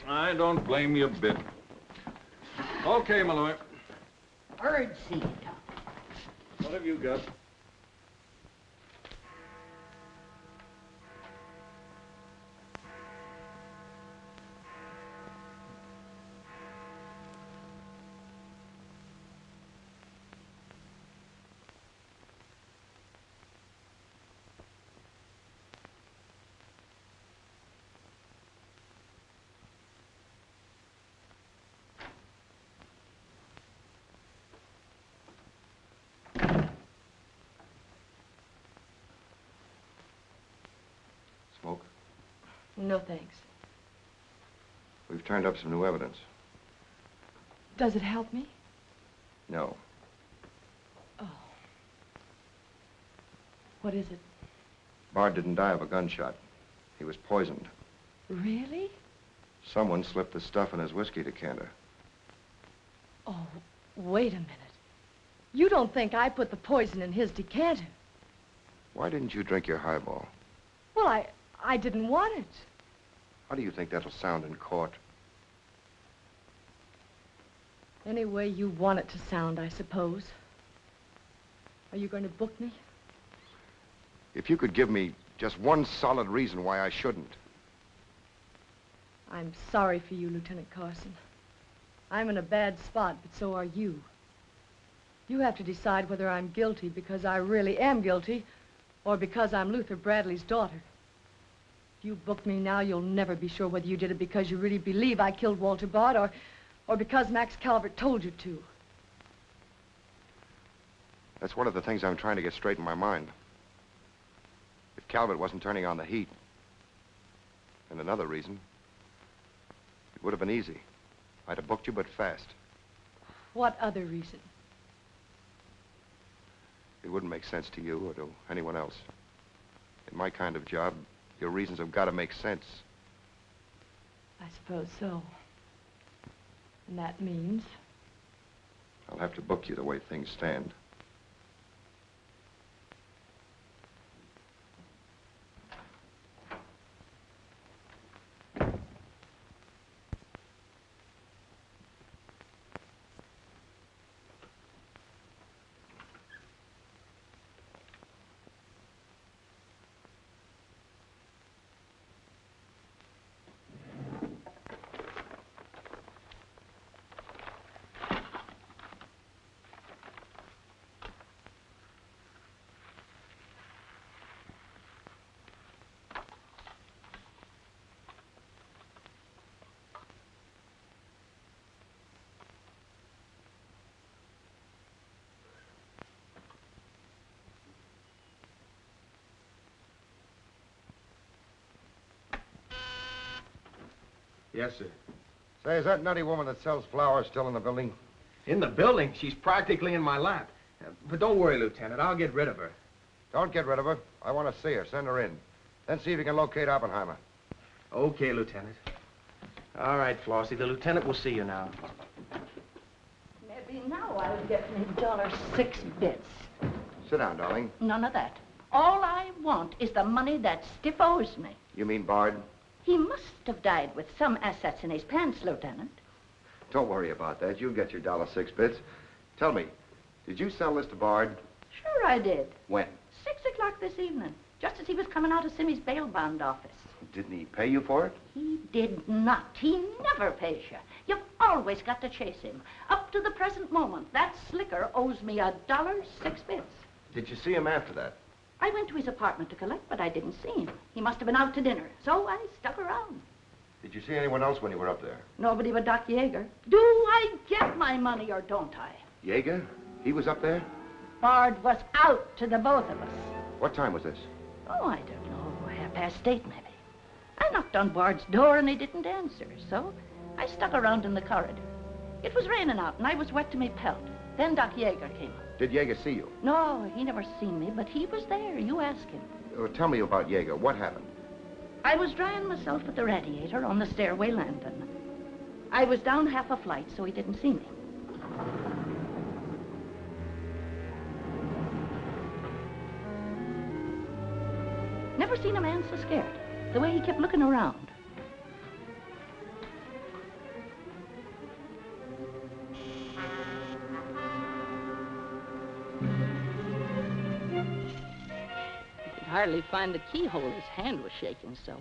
I don't blame you a bit. Okay, Malloy. Birdseed. What have you got? Smoke? No, thanks. We've turned up some new evidence. Does it help me? No. Oh. What is it? Bard didn't die of a gunshot. He was poisoned. Really? Someone slipped the stuff in his whiskey decanter. Oh, wait a minute. You don't think I put the poison in his decanter? Why didn't you drink your highball? Well, I didn't want it. How do you think that'll sound in court? Any way you want it to sound, I suppose. Are you going to book me? If you could give me just one solid reason why I shouldn't. I'm sorry for you, Lieutenant Carson. I'm in a bad spot, but so are you. You have to decide whether I'm guilty because I really am guilty or because I'm Luther Bradley's daughter. If you book me now, you'll never be sure whether you did it because you really believe I killed Walter Bard or because Max Calvert told you to. That's one of the things I'm trying to get straight in my mind. If Calvert wasn't turning on the heat, and another reason, it would have been easy. I'd have booked you, but fast. What other reason? It wouldn't make sense to you or to anyone else. In my kind of job, your reasons have got to make sense. I suppose so. And that means? I'll have to book you the way things stand. Yes, sir. Say, is that nutty woman that sells flowers still in the building? In the building? She's practically in my lap. But don't worry, Lieutenant. I'll get rid of her. Don't get rid of her. I want to see her. Send her in. Then see if you can locate Oppenheimer. Okay, Lieutenant. All right, Flossie, the lieutenant will see you now. Maybe now I'll get me $6. Sit down, darling. None of that. All I want is the money that Stiff owes me. You mean Bard? He must have died with some assets in his pants, Lieutenant. Don't worry about that. You'll get your $6. Tell me, did you sell this to Bard? Sure I did. When? 6 o'clock this evening, just as he was coming out of Simmy's bail bond office. Didn't he pay you for it? He did not. He never pays you. You've always got to chase him. Up to the present moment, that slicker owes me $6. Did you see him after that? I went to his apartment to collect, but I didn't see him. He must have been out to dinner, so I stuck around. Did you see anyone else when you were up there? Nobody but Doc Yeager. Do I get my money or don't I? Yeager? He was up there? Bard was out to the both of us. What time was this? Oh, I don't know, 8:30 maybe. I knocked on Bard's door and he didn't answer, so I stuck around in the corridor. It was raining out and I was wet to me pelt. Then Doc Yeager came up. Did Yeager see you? No, he never seen me, but he was there. You ask him. Tell me about Yeager. What happened? I was drying myself at the radiator on the stairway landing. I was down half a flight, so he didn't see me. Never seen a man so scared. The way he kept looking around. Could hardly find the keyhole. His hand was shaking so.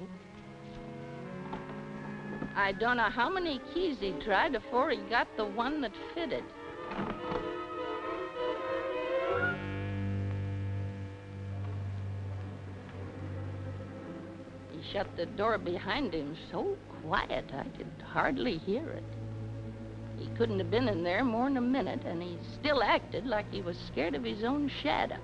I don't know how many keys he tried before he got the one that fitted. He shut the door behind him so quiet I could hardly hear it. He couldn't have been in there more than a minute, and he still acted like he was scared of his own shadow.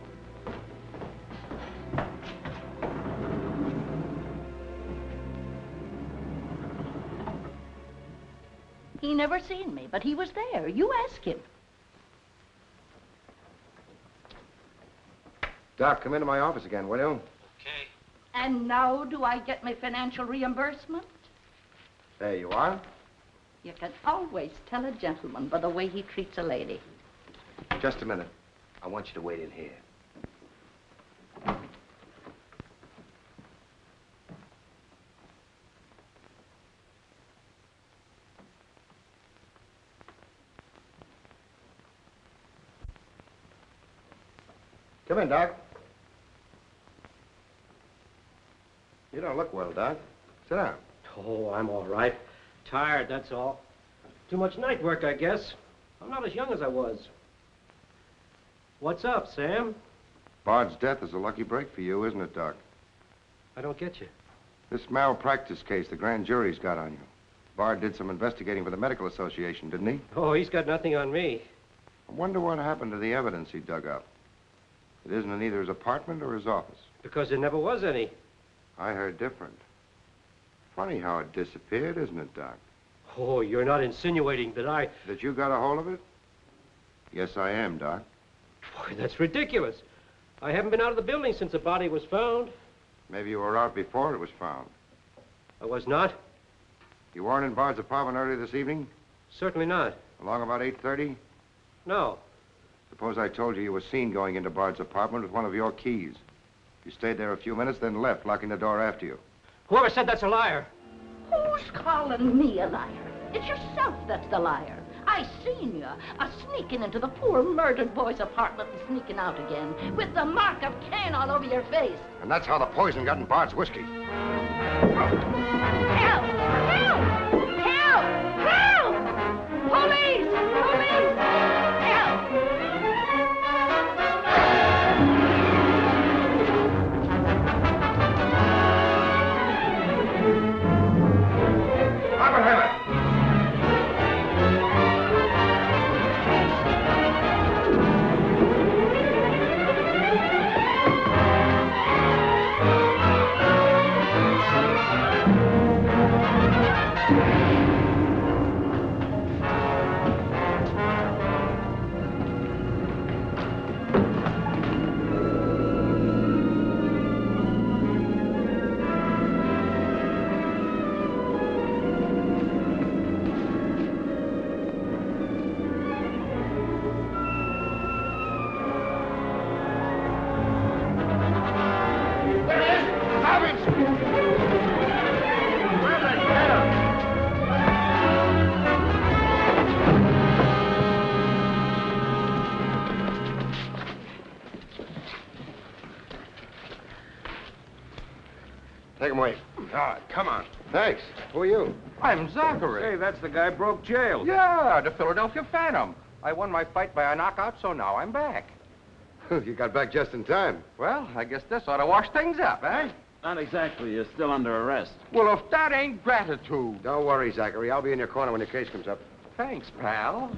He never seen me, but he was there. You ask him. Doc, come into my office again, will you? And now do I get my financial reimbursement? There you are. You can always tell a gentleman by the way he treats a lady. Just a minute. I want you to wait in here. Come in, Doc. You don't look well, Doc. Sit down. Oh, I'm all right. Tired, that's all. Too much night work, I guess. I'm not as young as I was. What's up, Sam? Bard's death is a lucky break for you, isn't it, Doc? I don't get you. This malpractice case the grand jury's got on you. Bard did some investigating for the Medical Association, didn't he? Oh, he's got nothing on me. I wonder what happened to the evidence he dug up. It isn't in either his apartment or his office. Because there never was any. I heard different. Funny how it disappeared, isn't it, Doc? Oh, you're not insinuating that I... That you got a hold of it? Yes, I am, Doc. Boy, that's ridiculous. I haven't been out of the building since the body was found. Maybe you were out before it was found. I was not. You weren't in Bard's apartment earlier this evening? Certainly not. Along about 8:30? No. Suppose I told you you were seen going into Bard's apartment with one of your keys. You stayed there a few minutes, then left, locking the door after you. Whoever said that's a liar. Who's calling me a liar? It's yourself that's the liar. I seen you sneaking into the poor murdered boy's apartment and sneaking out again with the mark of Cain all over your face. And that's how the poison got in Bard's whiskey. Help! Help! Help! Help! Police! Police! Help! Thanks. Who are you? I'm Zachary. Hey, that's the guy broke jail. Yeah, the Philadelphia Phantom. I won my fight by a knockout, so now I'm back. You got back just in time. Well, I guess this ought to wash things up, eh? Not exactly. You're still under arrest. Well, if that ain't gratitude. Don't worry, Zachary. I'll be in your corner when your case comes up. Thanks, pal.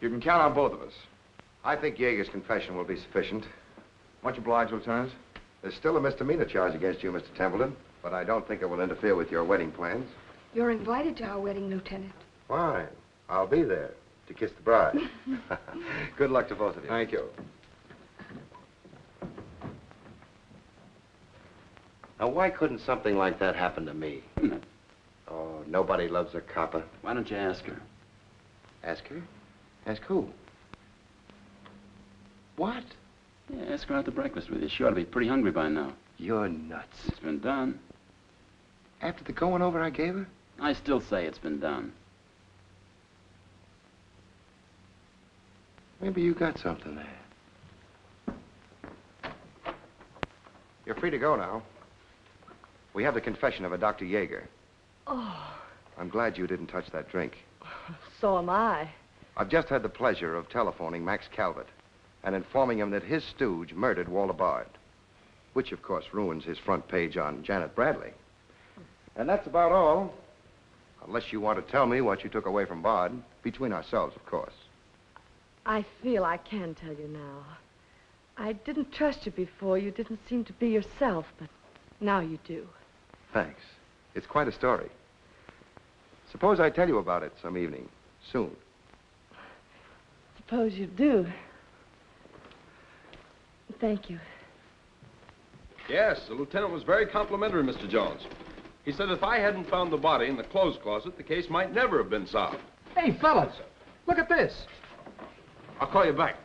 You can count on both of us. I think Yeager's confession will be sufficient. Much obliged, Lieutenant. There's still a misdemeanor charge against you, Mr. Templeton, but I don't think it will interfere with your wedding plans. You're invited to our wedding, Lieutenant. Fine. I'll be there to kiss the bride. Good luck to both of you. Thank you. Now, why couldn't something like that happen to me? Oh, nobody loves a copper. Why don't you ask her? Ask her? Ask who? What? Yeah, ask her out to breakfast with you. She ought to be pretty hungry by now. You're nuts. It's been done. After the going over I gave her? I still say it's been done. Maybe you got something there. You're free to go now. We have the confession of a Dr. Yeager. Oh, I'm glad you didn't touch that drink. so am I. I've just had the pleasure of telephoning Max Calvert and informing him that his stooge murdered Walter Bard, which, of course, ruins his front page on Janet Bradley. And that's about all. Unless you want to tell me what you took away from Bard, between ourselves, of course. I feel I can tell you now. I didn't trust you before. You didn't seem to be yourself, but now you do. Thanks. It's quite a story. Suppose I tell you about it some evening, soon. Suppose you do. Thank you. Yes, the lieutenant was very complimentary, Mr. Jones. He said if I hadn't found the body in the clothes closet, the case might never have been solved. Hey, fellas, look at this. I'll call you back.